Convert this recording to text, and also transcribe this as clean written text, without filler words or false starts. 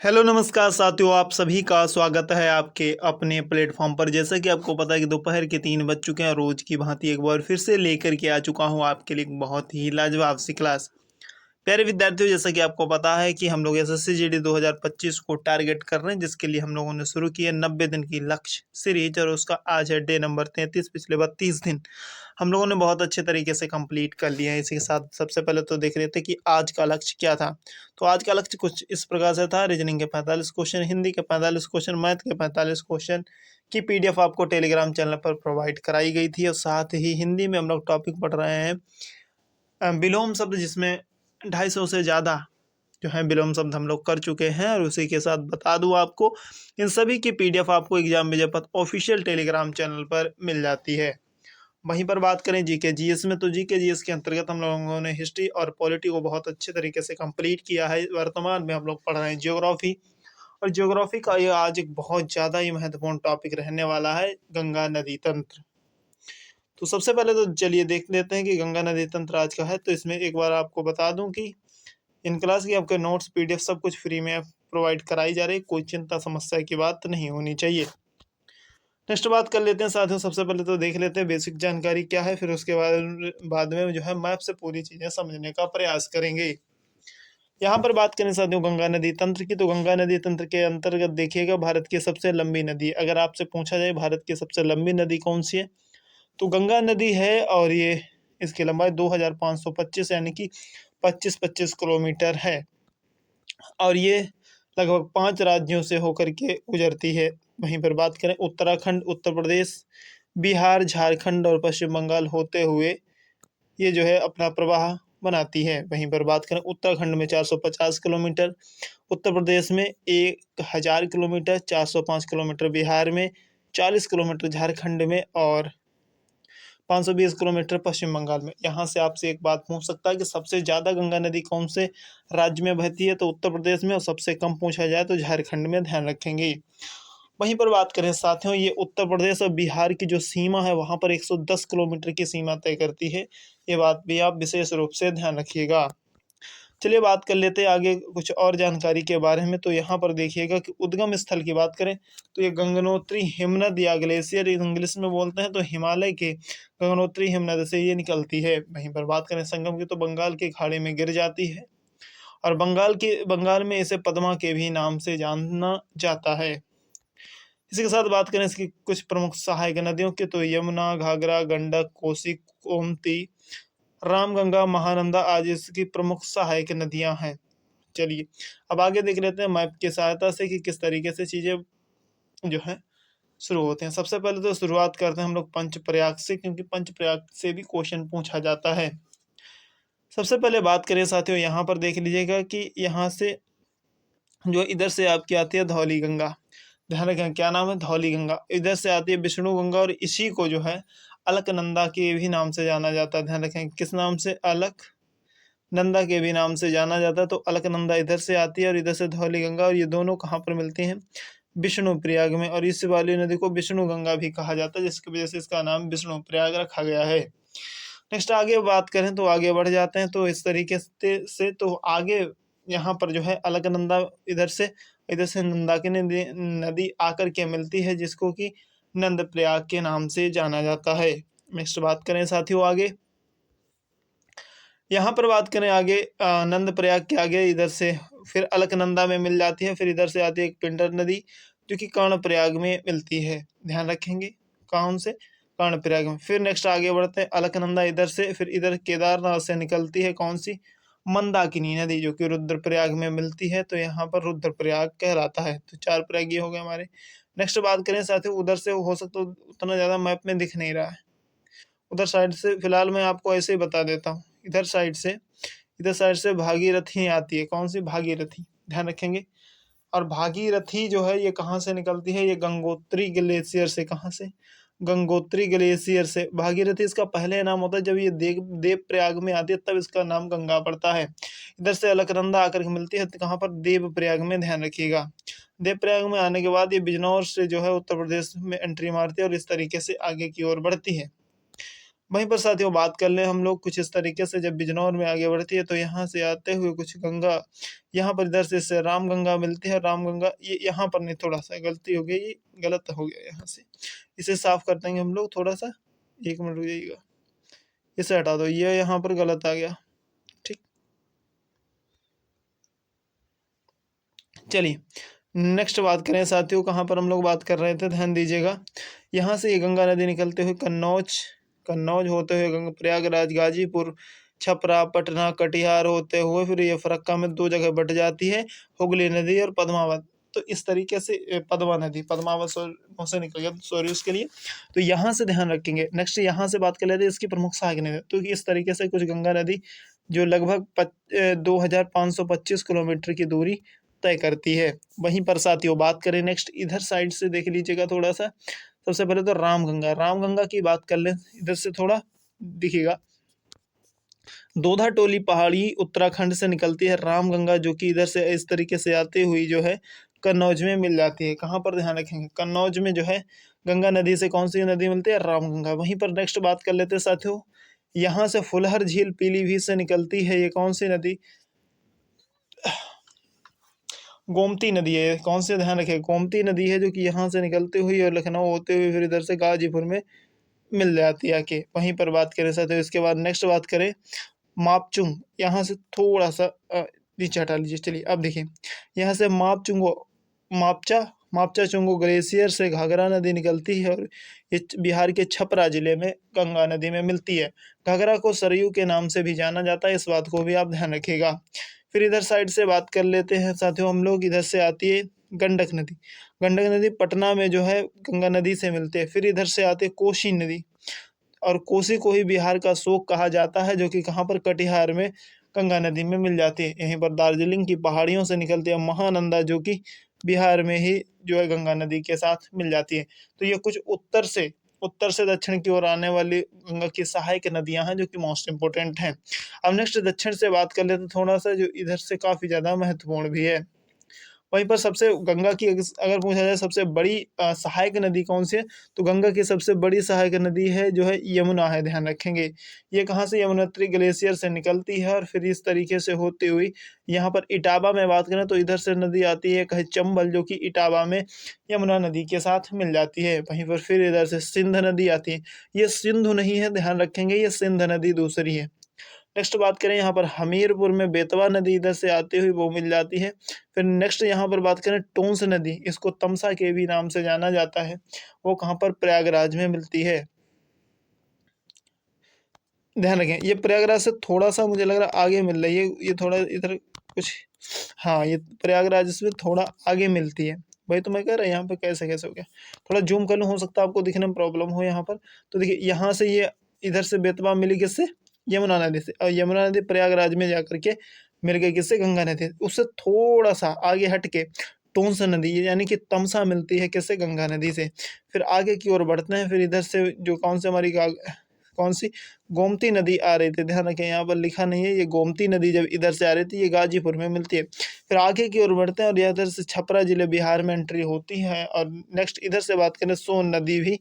Hello नमस्कार साथियों, आप सभी का स्वागत है आपके अपने प्लेटफॉर्म पर। जैसा कि आपको पता है कि दोपहर के 3 बज चुके हैं। रोज की भांति एक बार फिर से लेकर के आ चुका हूं आपके लिए एक बहुत ही लाजवाब सी क्लास। प्यारे विद्यार्थियों, जैसा कि आपको पता है कि हम लोग एसएससी जीडी 2025 को टारगेट कर रहे हैं, जिसके लिए हम लोगों ने शुरू किया 90 दिन की लक्ष्य सीरीज और उसका आज है डे नंबर 33। पिछले 32 दिन हम लोगों ने बहुत अच्छे तरीके से कंप्लीट कर लिया है। इसी के साथ सबसे पहले तो देख लेते हैं कि आज का लक्ष्य क्या था। तो आज का लक्ष्य कुछ इस प्रकार से था। रीजनिंग के 45 क्वेश्चन, हिंदी के 45 क्वेश्चन, मैथ के 45 क्वेश्चन की पीडीएफ आपको टेलीग्राम चैनल पर प्रोवाइड कराई गई थी। और साथ ही हिंदी में हम लोग टॉपिक पढ़ रहे हैं विलोम शब्द, जिसमें 250 से ज़्यादा जो है विलोम शब्द हम लोग कर चुके हैं। और उसी के साथ बता दूं आपको, इन सभी की पीडीएफ आपको एग्जाम विजय पथ ऑफिशियल टेलीग्राम चैनल पर मिल जाती है। वहीं पर बात करें जीके जीएस में, तो जीके जीएस के अंतर्गत हम लोगों ने हिस्ट्री और पॉलिटी को बहुत अच्छे तरीके से कंप्लीट किया है। वर्तमान में हम लोग पढ़ रहे हैं ज्योग्राफी, और ज्योग्राफी का ये आज एक बहुत ज़्यादा ही महत्वपूर्ण टॉपिक रहने वाला है, गंगा नदी तंत्र। तो सबसे पहले तो चलिए देख लेते हैं कि गंगा नदी तंत्र आज का है। तो इसमें एक बार आपको बता दूं कि इन क्लास की आपके नोट्स पीडीएफ सब कुछ फ्री में प्रोवाइड कराई जा रही, कोई चिंता समस्या की बात नहीं होनी चाहिए। नेक्स्ट बात कर लेते हैं साथियों, सबसे पहले तो देख लेते हैं बेसिक जानकारी क्या है, फिर उसके बाद में जो है मैप से पूरी चीज़ें समझने का प्रयास करेंगे। यहाँ पर बात करें साथियों गंगा नदी तंत्र की, तो गंगा नदी तंत्र के अंतर्गत देखिएगा भारत की सबसे लंबी नदी। अगर आपसे पूछा जाए भारत की सबसे लंबी नदी कौन सी है, तो गंगा नदी है। और ये इसकी लंबाई 2525 यानी कि 25-25 किलोमीटर है। और ये लगभग 5 राज्यों से होकर के गुजरती है। वहीं पर बात करें उत्तराखंड, उत्तर प्रदेश, बिहार, झारखंड और पश्चिम बंगाल होते हुए ये जो है अपना प्रवाह बनाती है। वहीं पर बात करें उत्तराखंड में 450 किलोमीटर, उत्तर प्रदेश में 1000 किलोमीटर, 405 किलोमीटर बिहार में, 40 किलोमीटर झारखंड में और 520 किलोमीटर पश्चिम बंगाल में। यहाँ से आपसे एक बात पूछ सकता है कि सबसे ज़्यादा गंगा नदी कौन से राज्य में बहती है, तो उत्तर प्रदेश में, और सबसे कम पूछा जाए तो झारखंड में, ध्यान रखेंगे। वहीं पर बात करें साथियों, ये उत्तर प्रदेश और बिहार की जो सीमा है वहाँ पर 110 किलोमीटर की सीमा तय करती है। ये बात भी आप विशेष रूप से ध्यान रखिएगा। चलिए बात कर लेते हैं आगे कुछ और जानकारी के बारे में। तो यहाँ पर देखिएगा कि उद्गम स्थल की बात करें तो ये गंगनोत्री हिमनद या ग्लेशियर इंग्लिश में बोलते हैं, तो हिमालय के गंगनोत्री हिमनद से ये निकलती है। वहीं पर बात करें संगम की, तो बंगाल की खाड़ी में गिर जाती है और बंगाल में इसे पद्मा के भी नाम से जाना जाता है। इसी के साथ बात करें इसकी कुछ प्रमुख सहायक नदियों की, तो यमुना, घाघरा, गंडक, कोसी, गोमती, रामगंगा, महानंदा आज इसकी प्रमुख सहायक नदियां हैं। चलिए अब आगे देख लेते हैं मैप की सहायता से कि किस तरीके से चीज़ें जो है शुरू होते हैं। सबसे पहले तो शुरुआत करते हैं हम लोग पंचप्रयाग से, क्योंकि पंचप्रयाग से भी क्वेश्चन पूछा जाता है। सबसे पहले बात करें साथियों, यहाँ पर देख लीजिएगा कि यहाँ से जो इधर से आपकी आती है धौली गंगा। ध्यान रखें क्या नाम है, धौली गंगा। इधर से आती है विष्णु गंगा, और इसी को जो है अलकनंदा के भी नाम से जाना जाता है। ध्यान रखें किस नाम से, अलकनंदा के भी नाम से जाना जाता है। तो अलकनंदा इधर से आती है और इधर से धौली गंगा, और ये दोनों कहाँ पर मिलती हैं, विष्णु प्रयाग में। और इस वाली नदी को विष्णु गंगा भी कहा जाता है, जिसकी वजह से इसका नाम विष्णु प्रयाग रखा गया है। नेक्स्ट आगे बात करें तो आगे बढ़ जाते हैं। तो इस तरीके से तो आगे यहाँ पर जो है अलकनंदा इधर से नंदा की नदी आकर के मिलती है, जिसको कि नंद प्रयाग के नाम से जाना जाता है। नेक्स्ट बात करें साथियों आगे, यहाँ पर बात करें आगे नंद प्रयाग के आगे इधर से फिर अलकनंदा में मिल जाती है। फिर इधर से आती है एक पिंडर नदी, जो कि कर्णप्रयाग में मिलती है। ध्यान रखेंगे कौन से, कर्णप्रयाग में। फिर नेक्स्ट आगे बढ़ते हैं, अलकनंदा इधर से, फिर इधर केदारनाथ से निकलती है कौन सी, मंदाकिनी नदी, जो कि रुद्रप्रयाग में मिलती है। तो यहाँ पर रुद्रप्रयाग कहलाता है। तो 4 प्रयाग ये हो गए हमारे। नेक्स्ट बात करें साथियों, उधर से हो सकता है उतना ज़्यादा मैप में दिख नहीं रहा है, उधर साइड से फिलहाल मैं आपको ऐसे ही बता देता हूँ। इधर साइड से भागीरथी आती है, कौन सी, भागीरथी। ध्यान रखेंगे। और भागीरथी जो है ये कहाँ से निकलती है, ये गंगोत्री ग्लेशियर से। कहाँ से, गंगोत्री ग्लेशियर से। भागीरथी इसका पहले नाम होता है, जब ये देव प्रयाग में आती है तब इसका नाम गंगा पड़ता है। इधर से अलकनंदा आकर के मिलती है, तो कहाँ पर, देव प्रयाग में। ध्यान रखिएगा। देव प्रयाग में आने के बाद ये बिजनौर से जो है उत्तर प्रदेश में एंट्री मारती है और इस तरीके से आगे की ओर बढ़ती है। वहीं पर साथियों बात कर लें हम लोग कुछ इस तरीके से, जब बिजनौर में आगे बढ़ती है तो यहाँ से आते हुए कुछ गंगा, यहाँ पर इधर से इससे रामगंगा मिलती है। रामगंगा ये यहाँ पर नहीं, थोड़ा सा गलती हो गई, ये गलत हो गया, यहाँ से इसे साफ कर देंगे हम लोग थोड़ा सा, 1 मिनट रुक जाइएगा, इसे हटा दो, ये यहाँ पर गलत आ गया। ठीक, चलिए नेक्स्ट बात करें साथियों, कहाँ पर हम लोग बात कर रहे थे, ध्यान दीजिएगा। यहाँ से ये गंगा नदी निकलते हुए कन्नौज होते हुए गंगा प्रयागराज, गाजीपुर, छपरा, पटना, कटिहार होते हुए फिर ये फरक्का में 2 जगह बट जाती है, हुगली नदी और पद्मावत। तो इस तरीके से पद्मा नदी, पद्मावत मुँह से निकल गया, सॉरी उसके लिए। तो यहाँ से ध्यान रखेंगे। नेक्स्ट यहाँ से बात कर लेते हैं इसकी प्रमुख सहायक नदी। तो इस तरीके से कुछ गंगा नदी जो लगभग 2525 किलोमीटर की दूरी तय करती है। वहीं पर साथियों बात करें नेक्स्ट इधर साइड से, देख लीजिएगा थोड़ा सा। सबसे पहले तो रामगंगा की बात कर लें, इधर से थोड़ा दिखेगा। दोधा टोली पहाड़ी उत्तराखंड से निकलती है रामगंगा, जो कि इधर से इस तरीके से आते हुई जो है कन्नौज में मिल जाती है। कहाँ पर ध्यान रखेंगे, कन्नौज में जो है गंगा नदी से कौन सी नदी मिलती है, रामगंगा। वहीं पर नेक्स्ट बात कर लेते हैं साथियों, यहाँ से फुलहर झील पीलीभीत से निकलती है, ये कौन सी नदी, गोमती नदी है। कौन से, ध्यान रखें, गोमती नदी है, जो कि यहाँ से निकलते हुई और लखनऊ होते हुए फिर इधर से गाजीपुर में मिल जाती है आके। वहीं पर बात करें साथियों, इसके बाद नेक्स्ट बात करें मापचुंग, यहाँ से थोड़ा सा नीचे हटा लीजिए। चलिए अब देखिए, यहाँ से मापचा चुंगो ग्लेशियर से घाघरा नदी निकलती है और ये बिहार के छपरा जिले में गंगा नदी में मिलती है। घाघरा को सरयू के नाम से भी जाना जाता है, इस बात को भी आप ध्यान रखिएगा। फिर इधर साइड से बात कर लेते हैं साथियों हम लोग, इधर से आती है गंडक नदी पटना में जो है गंगा नदी से मिलते हैं। फिर इधर से आते कोसी नदी, और कोसी को ही बिहार का शोक कहा जाता है, जो कि कहाँ पर, कटिहार में गंगा नदी में मिल जाती है। यहीं पर दार्जिलिंग की पहाड़ियों से निकलती है महानंदा, जो कि बिहार में ही जो है गंगा नदी के साथ मिल जाती है। तो ये कुछ उत्तर से दक्षिण की ओर आने वाली गंगा की सहायक नदियां हैं, जो कि मोस्ट इंपोर्टेंट हैं। अब नेक्स्ट दक्षिण से बात कर लेते थोड़ा सा, जो इधर से काफ़ी ज़्यादा महत्वपूर्ण भी है। वहीं पर सबसे गंगा की अगर पूछा जाए सबसे बड़ी सहायक नदी कौन सी है, तो गंगा की सबसे बड़ी सहायक नदी है जो है यमुना है, ध्यान रखेंगे। ये कहाँ से, यमुनोत्री ग्लेशियर से निकलती है और फिर इस तरीके से होती हुई यहाँ पर इटावा में बात करें तो इधर से नदी आती है कहे चंबल, जो कि इटावा में यमुना नदी के साथ मिल जाती है। वहीं पर फिर इधर से सिंध नदी आती है, ये सिंधु नहीं है, ध्यान रखेंगे, ये सिंध नदी दूसरी है। नेक्स्ट बात करें यहाँ पर हमीरपुर में बेतवा नदी इधर से आती हुई वो मिल जाती है। फिर नेक्स्ट यहाँ पर बात करें टोंस नदी, इसको तमसा के भी नाम से जाना जाता है, वो कहाँ पर, प्रयागराज में मिलती है। ध्यान रखें, ये प्रयागराज से थोड़ा सा मुझे लग रहा है आगे मिल रही है, ये थोड़ा इधर कुछ, हाँ ये प्रयागराज इसमें थोड़ा आगे मिलती है। भाई तो मैं कह रहा यहाँ पे कैसे कैसे हो गया, थोड़ा जूम कर लूँ, हो सकता है आपको दिखने में प्रॉब्लम हो यहाँ पर। तो देखिए यहाँ से ये इधर से बेतवा मिली किससे, यमुना नदी से, और यमुना नदी प्रयागराज में जाकर के मिल गई किससे, गंगा नदी। उससे थोड़ा सा आगे हट के टोंस नदी यानी कि तमसा मिलती है किससे, गंगा नदी से। फिर आगे की ओर बढ़ते हैं, फिर इधर से जो कौन से हमारी कौन सी, गोमती नदी आ रही थी, ध्यान रखें यहाँ पर लिखा नहीं है, ये गोमती नदी जब इधर से आ रही थी ये गाजीपुर में मिलती है। फिर आगे की ओर बढ़ते हैं और इधर से छपरा जिले बिहार में एंट्री होती है। और नेक्स्ट इधर से बात करें सोन नदी भी